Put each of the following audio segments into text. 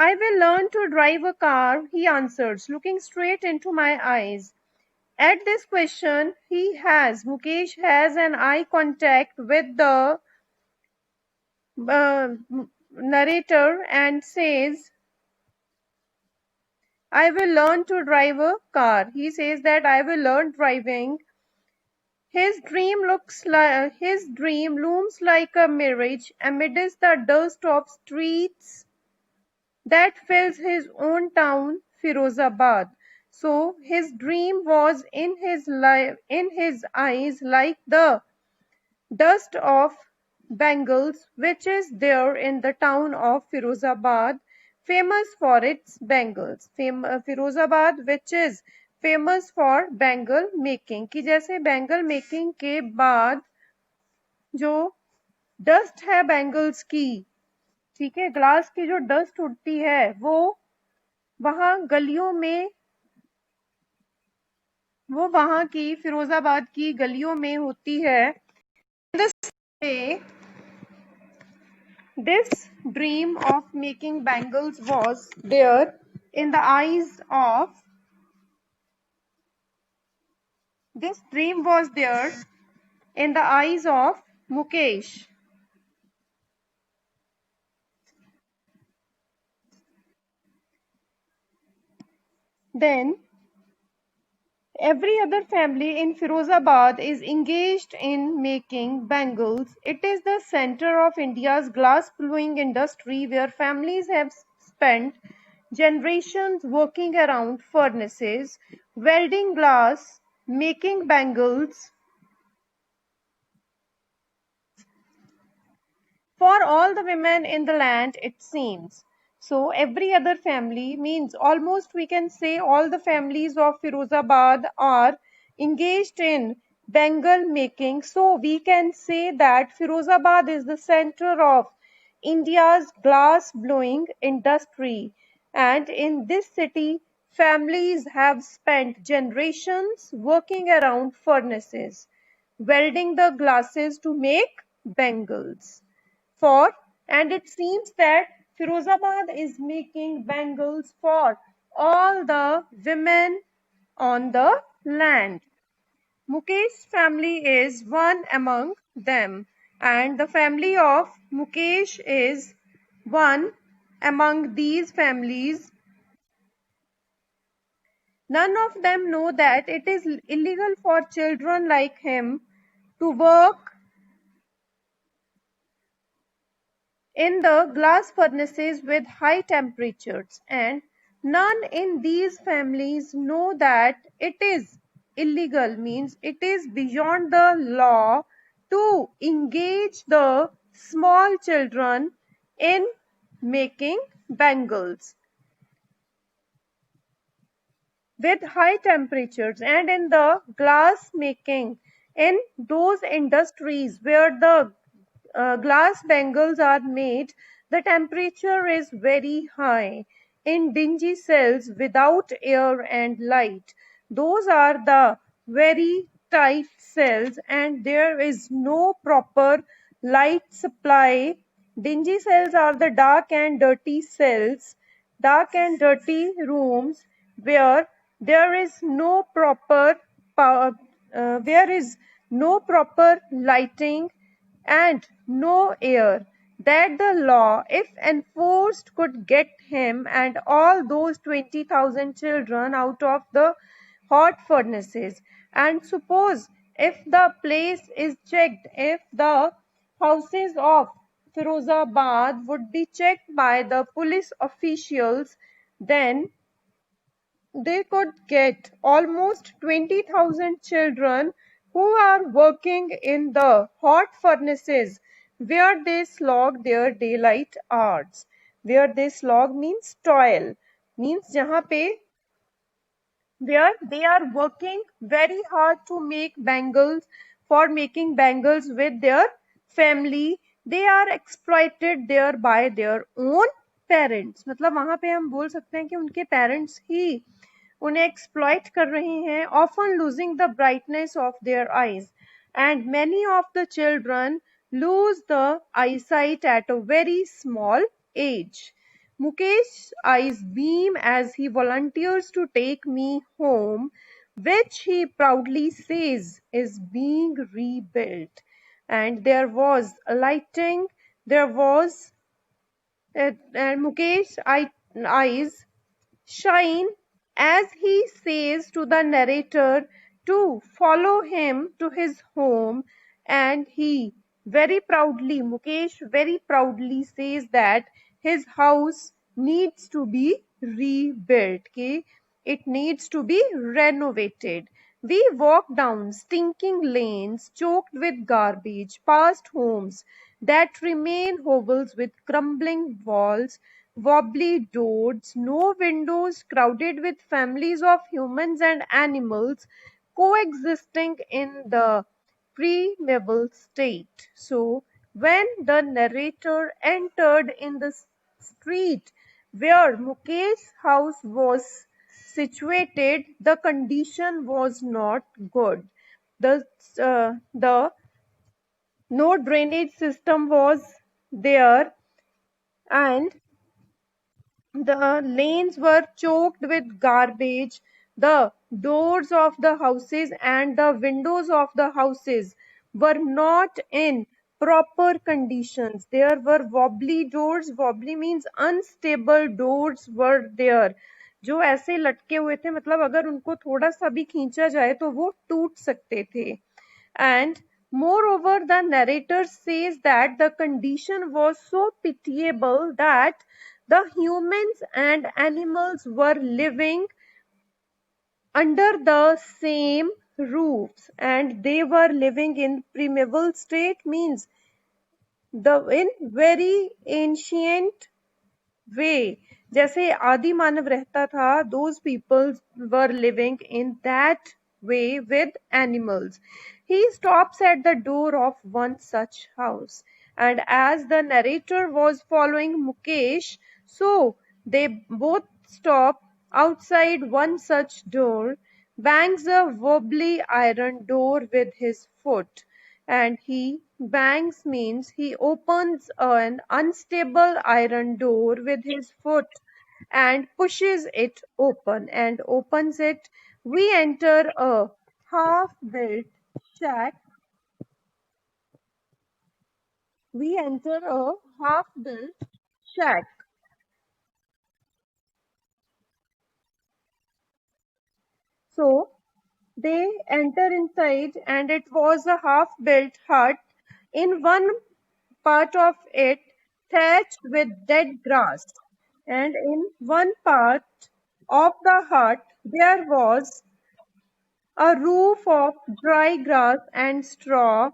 I will learn to drive a car, he answers, looking straight into my eyes. At this question, Mukesh has an eye contact with the uh, narrator and says, I will learn to drive a car. He says that I will learn driving. His dream looms like a mirage amidst the dust of streets that fills his own town, Firozabad. So his dream was in his eyes like the dust of Bengals, which is there in the town of Firozabad, famous for its bangles. Firozabad, which is famous for bangle making, कि जैसे bangle making के बाद जो dust है bangles की, ठीक है, glass की जो डस्ट उड़ती है वो वहां गलियों में, वो वहां की फिरोजाबाद की गलियों में होती है. This dream of making bangles was there in the eyes of this dream was there in the eyes of Mukesh. Then every other family in Firozabad is engaged in making bangles. It is the center of India's glass blowing industry where families have spent generations working around furnaces, welding glass, making bangles for all the women in the land, it seems. So every other family means almost we can say all the families of Firozabad are engaged in Bengal making. So we can say that Firozabad is the center of India's glass blowing industry. And in this city, families have spent generations working around furnaces, welding the glasses to make bangles for, and it seems that Firozabad is making bangles for all the women on the land. Mukesh's family is one among them, and the family of Mukesh is one among these families. None of them know that it is illegal for children like him to work in the glass furnaces with high temperatures, and none in these families know that it is illegal, means it is beyond the law to engage the small children in making bangles with high temperatures. And in the glass making, in those industries where the glass bangles are made, the temperature is very high in dingy cells without air and light. Those are the very tight cells and there is no proper light supply. Dingy cells are the dark and dirty cells, dark and dirty rooms where there is no proper power, there is no proper lighting and no air, that the law, if enforced, could get him and all those 20,000 children out of the hot furnaces. And suppose if the place is checked, if the houses of Firozabad would be checked by the police officials, then they could get almost 20,000 children who are working in the hot furnaces where they slog their daylight hours. Where they slog means toil, means jahan pe where they are working very hard to make bangles, for making bangles with their family. They are exploited there by their own parents. मतलब वहां पे हम बोल सकते हैं कि उनके parents ही उन्हें एक्सप्लॉइट कर रहे हैं, often losing the brightness of their eyes, and many of the children lose the eyesight at a very small age. Mukesh's eyes beam as he volunteers to take me home, which he proudly says is being rebuilt. And there was a lighting, there was, and eyes shine as he says to the narrator to follow him to his home, and he Mukesh very proudly says that his house needs to be rebuilt. Okay? It needs to be renovated. We walk down stinking lanes choked with garbage, past homes that remain hovels with crumbling walls, wobbly doors, no windows, crowded with families of humans and animals coexisting in the primeval state. So, when the narrator entered in the street where Mukesh's house was situated, the condition was not good. The no drainage system was there, and the lanes were choked with garbage. The doors of the houses and the windows of the houses were not in proper conditions. There were wobbly doors. Wobbly means unstable doors were there, जो ऐसे लटके हुए थे, मतलब अगर उनको थोड़ा सा भी खींचा जाए तो वो टूट सकते थे. And moreover, the narrator says that the condition was so pitiable that the humans and animals were living under the same roofs, and they were living in primeval state, means the in very ancient way. जैसे आदि मानव रहता था, those people were living in that way with animals. He stops at the door of one such house, and as the narrator was following Mukesh, so they both stop outside one such door, bangs a wobbly iron door with his foot. And he bangs means he opens an unstable iron door with his foot and pushes it open, and opens it. We enter a half built shack. We enter a half built shack. So they enter inside, and it was a half built hut. In one part of it thatched with dead grass, and in one part of the hut there was a roof of dry grass and straw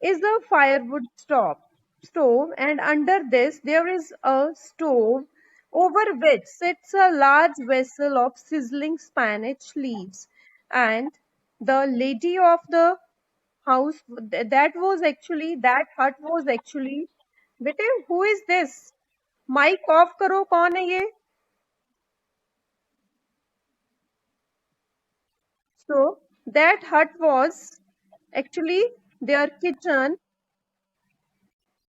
is a firewood stove, and under this there is a stove over which sits a large vessel of sizzling spinach leaves. And the lady of the house, that hut was actually, बेटे who is this? Mic off करो, कौन है ये? So that hut was actually their kitchen,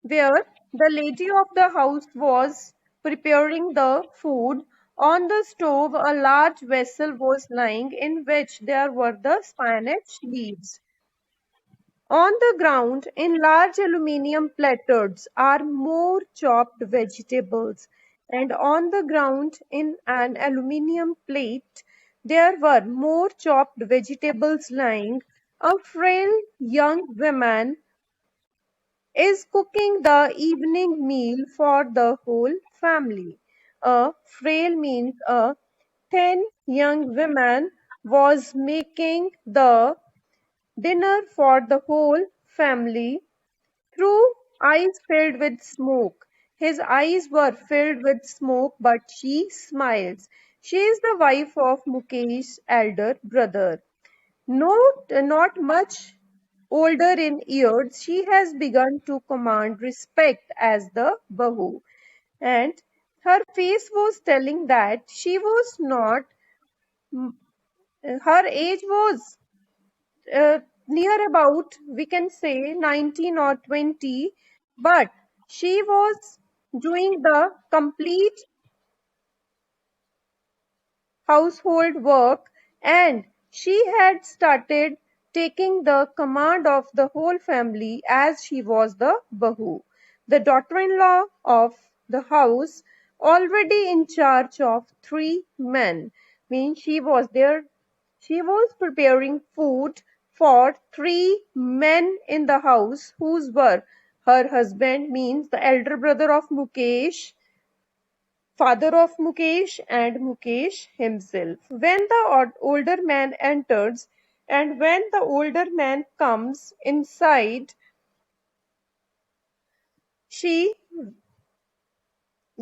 where the lady of the house was preparing the food. On the stove, a large vessel was lying, in which there were the spinach leaves. On the ground, in large aluminium platters, are more chopped vegetables, and on the ground, in an aluminium plate, there were more chopped vegetables lying. A frail young woman is cooking the evening meal for the whole family. A frail means a thin young woman was making the dinner for the whole family through eyes filled with smoke. His eyes were filled with smoke, but she smiles. She is the wife of Mukesh's elder brother. Not much older in years, she has begun to command respect as the Bahu. And her face was telling that she was not, her age was near about, we can say, 19 or 20, but she was doing the complete. household work, and she had started taking the command of the whole family as she was the Bahu, the daughter-in-law of the house, already in charge of 3 men. Means she was there, she was preparing food for 3 men in the house, whose were her husband, means the elder brother of Mukesh, father of Mukesh, and Mukesh himself. When the older man enters, and when the older man comes inside, she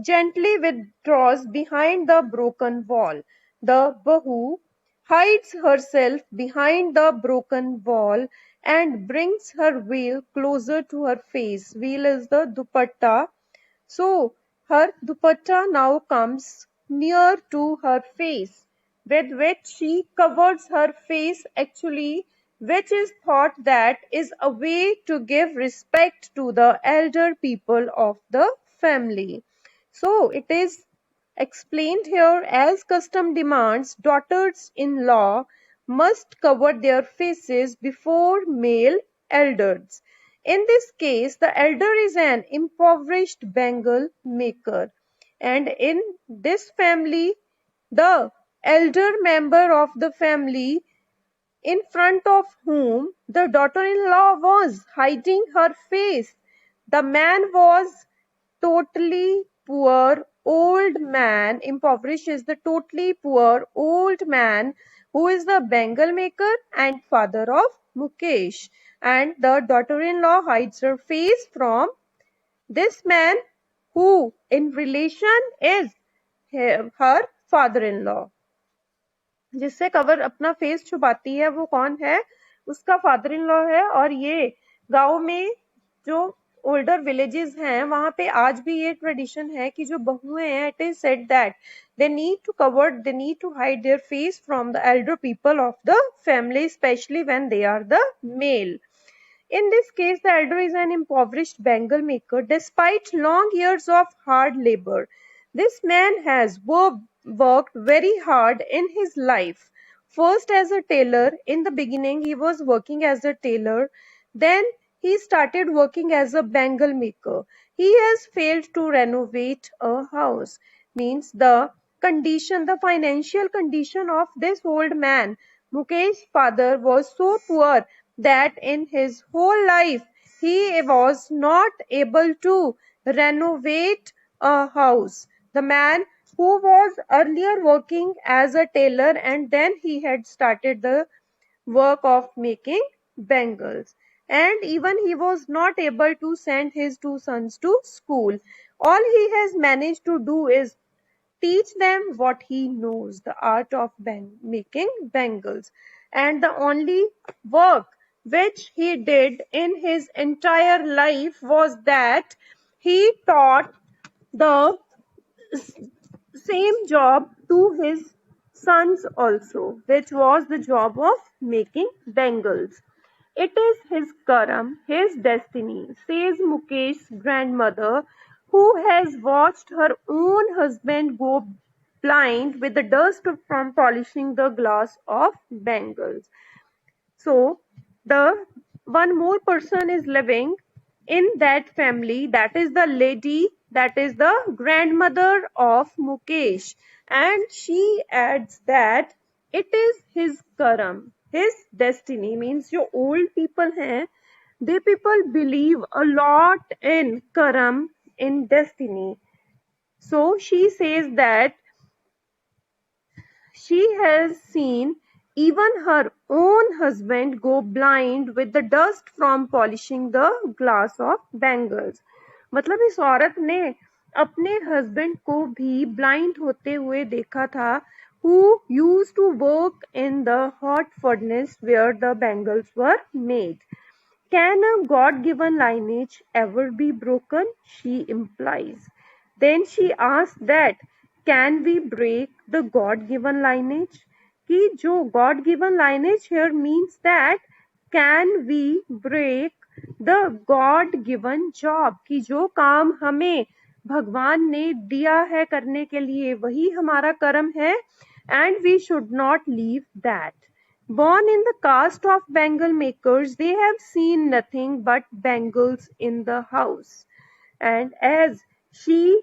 gently withdraws behind the broken wall. The Bahu hides herself behind the broken wall and brings her veil closer to her face. Veil is the dupatta. So her dupatta now comes near to her face, with which she covers her face actually, which is thought that is a way to give respect to the elder people of the family. So it is explained here, as custom demands, daughters-in-law must cover their faces before male elders. In this case, the elder is an impoverished bangle maker, and in this family, the elder member of the family, in front of whom the daughter-in-law was hiding her face, the man was totally poor old man. Impoverished is the totally poor old man who is the bangle maker and father of Mukesh, and the daughter-in-law hides her face from this man, who in relation is her father-in-law. जिससे cover अपना face छुपाती है वो कौन है, उसका father in law है। और ये गांव में जो ओल्डर विलेजेस हैं वहां पे आज भी ये ट्रेडिशन है कि जो बहुएं हैं, it is said that they need to cover, they need to hide their face from the elder people of the family, specially when they are the male. In this case, the elder is an impoverished bangle maker. Despite long years of hard labor, this man has worked very hard in his life. First as a tailor, in the beginning he was working as a tailor, then he started working as a bangle maker. He has failed to renovate a house. Means the condition, the financial condition of this old man, Mukesh's father, was so poor that in his whole life he was not able to renovate a house. The man who was earlier working as a tailor, and then he had started the work of making bangles, and even he was not able to send his 2 sons to school. All he has managed to do is teach them what he knows, the art of making bangles. And the only work which he did in his entire life was that he taught the same job to his sons also, which was the job of making bangles. It is his karam, his destiny, says Mukesh's grandmother, who has watched her own husband go blind with the dust from polishing the glass of bangles. So the one more person is living in that family, that is the lady, that is the grandmother of Mukesh, and she adds that it is his karam, his destiny. Means जो old people हैं, they people believe a lot in karam, in destiny. So she says that she has seen even her own husband go blind with the dust from polishing the glass of bangles. मतलब इस औरत ने अपने husband को भी blind होते हुए देखा था, who used to work in the hot furnace where the bangles were made. Can a God-given lineage ever be broken? She implies. Then she asks that, can we break the God-given lineage? कि जो God-given lineage here means that, can we break the God-given job? कि जो काम हमें भगवान ने दिया है करने के लिए, वही हमारा कर्म है. and we should not leave that. Born in the caste of bangle makers, they have seen nothing but bangles in the house. And as she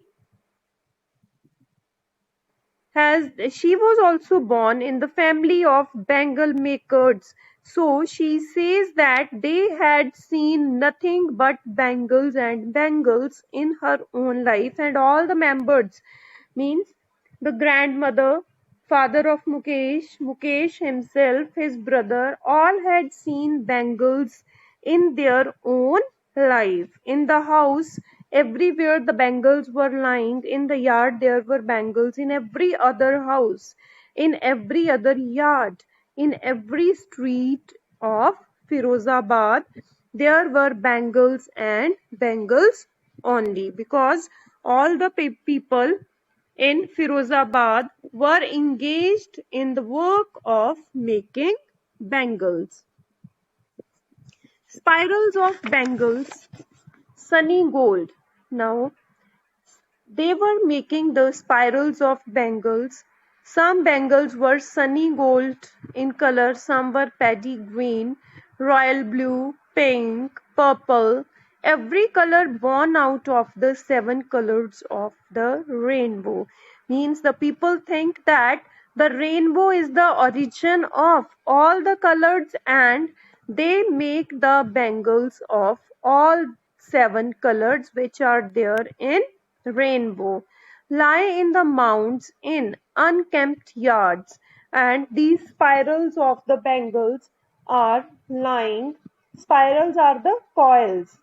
she was also born in the family of bangle makers, so she says that they had seen nothing but bangles and bangles in her own life, and all the members, means the grandmother, father of Mukesh, Mukesh himself, his brother, all had seen bangles in their own life. In the house, everywhere the bangles were lying. In the yard, there were bangles. In every other house, in every other yard, in every street of Firozabad, there were bangles and bangles only, because all the people in Firozabad were engaged in the work of making bangles. Spirals of bangles, sunny gold. Now, they were making the spirals of bangles. Some bangles were sunny gold in color, some were paddy green, royal blue, pink, purple, every color born out of the 7 colors of the rainbow. Means the people think that the rainbow is the origin of all the colors, and they make the bangles of all 7 colors which are there in rainbow, lie in the mounds in unkempt yards, and these spirals of the bangles are lying. Spirals are the coils,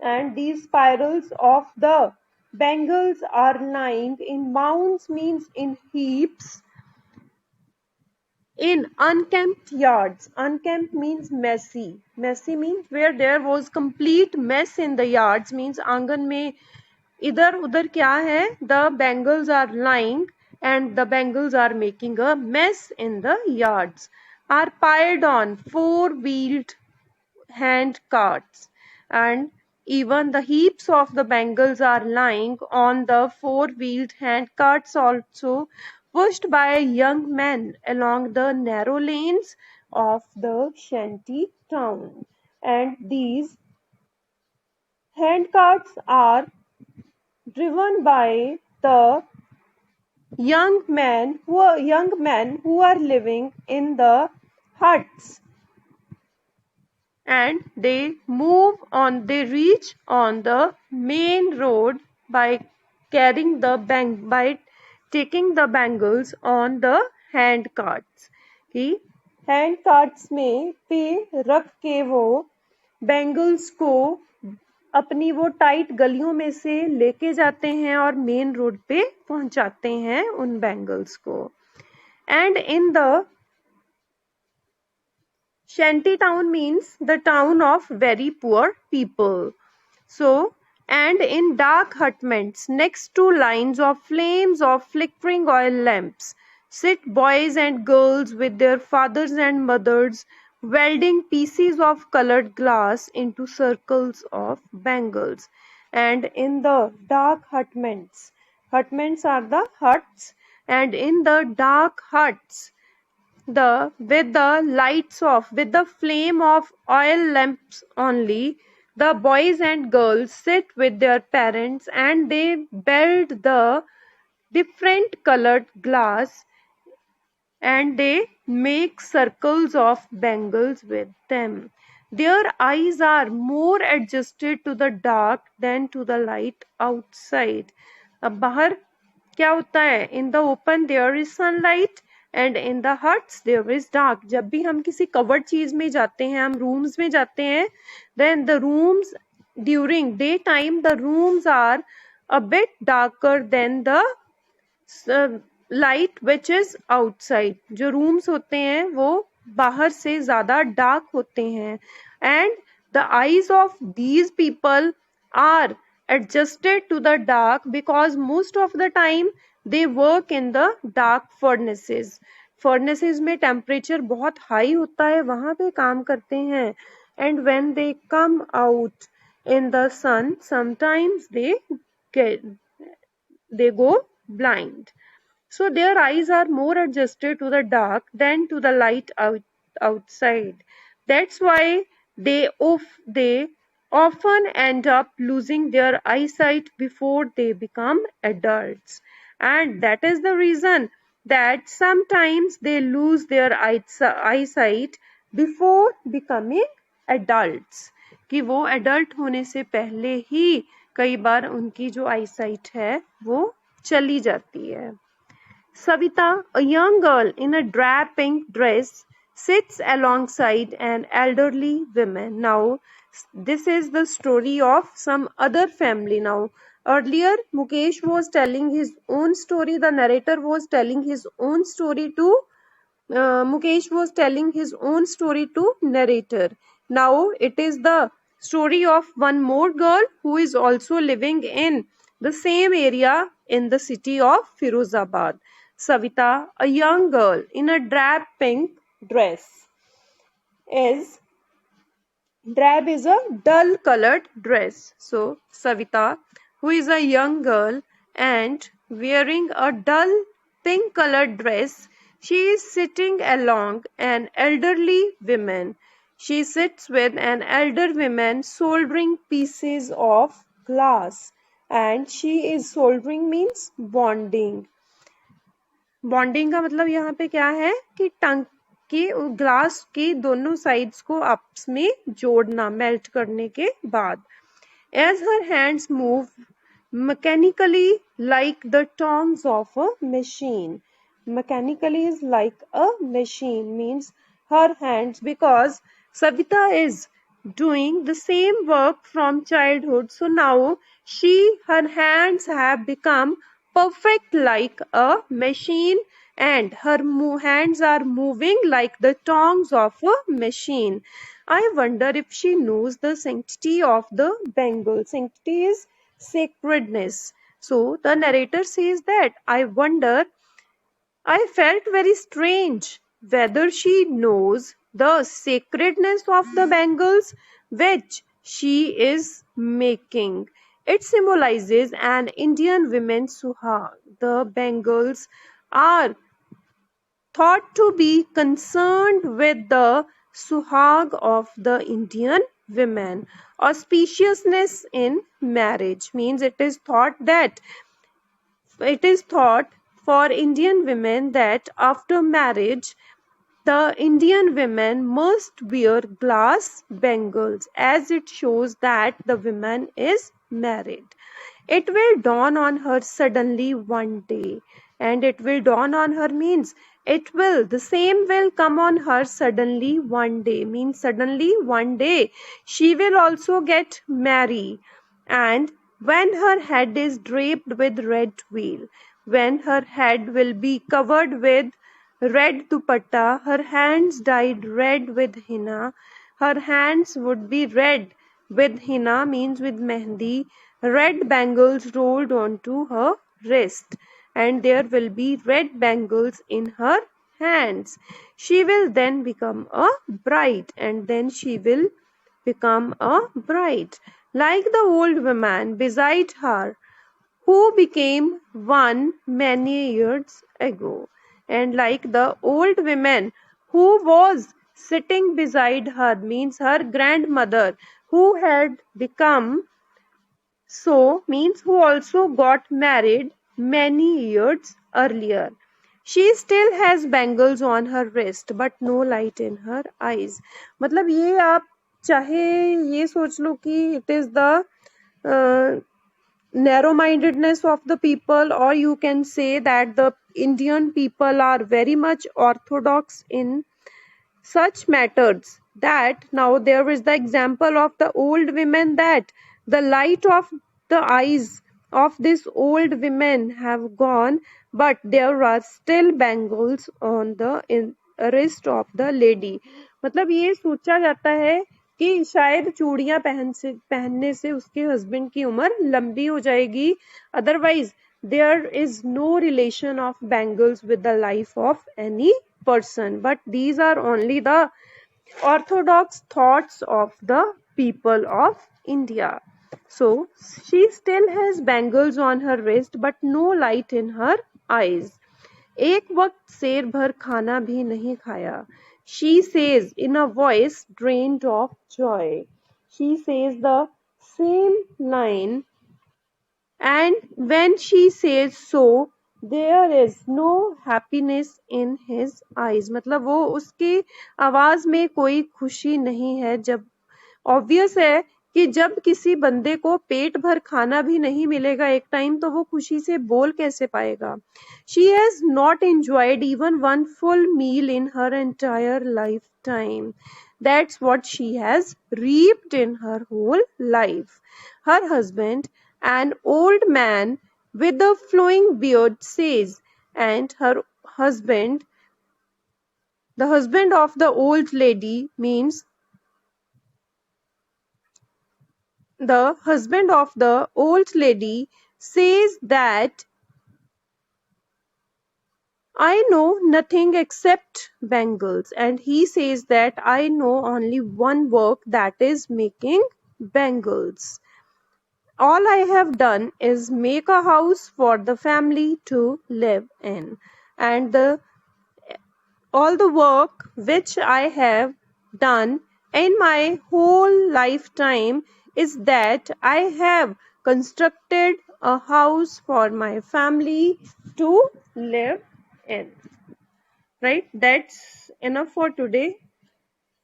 and these spirals of the bangles are lying in mounds, means in heaps, in unkempt yards. Unkempt means messy. Messy means where there was complete mess in the yards, means आंगन में इधर उधर क्या है, the bangles are lying and the bangles are making a mess in the yards, are piled on 4-wheeled hand carts, and even the heaps of the bangles are lying on the 4-wheeled hand carts also, pushed by young men along the narrow lanes of the shanty town. And these hand carts are driven by the young men who are living in the huts, and they reach on the main road by taking the bangles on the hand carts. कि hand carts में पे रख के वो bangles को अपनी वो tight गलियों में से लेके जाते हैं और मेन रोड पे पहुंचाते हैं उन बैंगल्स को. And in the shanty town means the town of very poor people. So, and in dark hutments next to lines of flames of flickering oil lamps sit boys and girls with their fathers and mothers, welding pieces of colored glass into circles of bangles. And in the dark hutments are the huts, and in the dark huts, with the flame of oil lamps only, the boys and girls sit with their parents, and they build the different colored glass, and they make circles of bangles with them. Their eyes are more adjusted to the dark than to the light outside. अब बाहर क्या होता है? In the open there is sunlight and in the huts there is dark. जब भी हम किसी covered चीज में जाते हैं, हम rooms में जाते हैं, then the rooms during daytime the rooms are a bit darker than the light which is outside. जो रूम्स होते हैं वो बाहर से ज्यादा डार्क होते हैं, and the eyes of these people are adjusted to the dark because most of the time they work in the dark furnaces. furnaces में temperature बहुत high होता है, वहां पे काम करते हैं, and when they come out in the sun sometimes they go blind. So their eyes are more adjusted to the dark than to the light outside. That's why they often end up losing their eyesight before they become adults. And that is the reason that sometimes they lose their eyesight before becoming adults. कि वो adult होने से पहले ही कई बार उनकी जो eyesight है वो चली जाती है. Savita, a young girl in a drab pink dress, sits alongside an elderly woman. Now, this is the story of some other family now. Earlier, Mukesh was telling his own story. The narrator was telling his own story to Mukesh was telling his own story to narrator. Now it is the story of one more girl who is also living in the same area in the city of Firozabad. Savita, a young girl in a drab pink dress, is drab is a dull colored dress. So Savita, who is a young girl and wearing a dull pink colored dress, she is sitting along an elderly woman. She sits with an elder woman soldering pieces of glass, and she is soldering means bonding. Bonding का मतलब यहाँ पे क्या है कि टंग के glass के दोनों साइड्स को आपस में जोड़ना मेल्ट करने के बाद. As her hands move mechanically like the tongs of a machine. Mechanically is like a machine means her hands, because Savita is doing the same work from childhood. So now her hands have become perfect like a machine, and her hands are moving like the tongs of a machine. I wonder if she knows the sanctity of the Bengal. Sanctity is sacredness. So the narrator says that I felt very strange whether she knows the sacredness of the bangles which she is making. It symbolizes an Indian woman's suhag. The bangles are thought to be concerned with the suhag of the Indian women. Auspiciousness in marriage means it is thought for Indian women that after marriage the Indian women must wear glass bangles as it shows that the woman is married. It will dawn on her suddenly one day. And it will dawn on her means the same will come on her suddenly one day, means suddenly one day she will also get married. And when her head is draped with red veil, when her head will be covered with red dupatta, her hands dyed red with henna, her hands would be red with henna means with mehndi, red bangles rolled onto her wrist, and there will be red bangles in her hands. She will then become a bride, and then she will become a bride. Like the old woman beside her, who became one many years ago. And like the old woman who was sitting beside her, means her grandmother, who had become so, means who also got married many years earlier. She still has bangles on her wrist but no light in her eyes. मतलब ये आप चाहे ये सोच लो कि it is the narrow-mindedness of the people, or you can say that the Indian people are very much orthodox in such matters, that now there is the example of the old women, that the light of the eyes of this old women have gone, but there are still bangles on the wrist of the lady. मतलब ये सोचा जाता है कि शायद चूड़ियां पहनने से उसके हस्बैंड की उम्र लंबी हो जाएगी, otherwise there is no relation of bangles with the life of any person. But these are only the orthodox thoughts of the people of India. So she still has bangles on her wrist but no light in her eyes. एक वक्त शेर भर खाना भी नहीं खाया. She says in a voice drained of joy. She says the same line, and when she says so, there is no happiness in his eyes. मतलब वो उसकी आवाज में कोई खुशी नहीं है. जब ऑब्वियस है कि जब किसी बंदे को पेट भर खाना भी नहीं मिलेगा एक टाइम, तो वो खुशी से बोल कैसे पाएगा. She has not enjoyed even one full meal in her entire lifetime. That's what she has reaped in her whole life. Her husband, an old man with a flowing beard, says, and her husband, the husband of the old lady, means the husband of the old lady, says that I know nothing except bangles, and he says that I know only one work, that is making bangles. All I have done is make a house for the family to live in, and all the work which I have done in my whole lifetime is that I have constructed a house for my family to live in. Right? That's enough for today.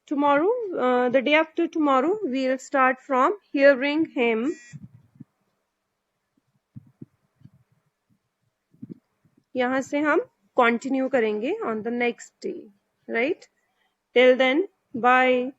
Tomorrow, the day after tomorrow, we'll start from hearing him. यहाँ से हम continue करेंगे on the next day. Right? Till then, bye.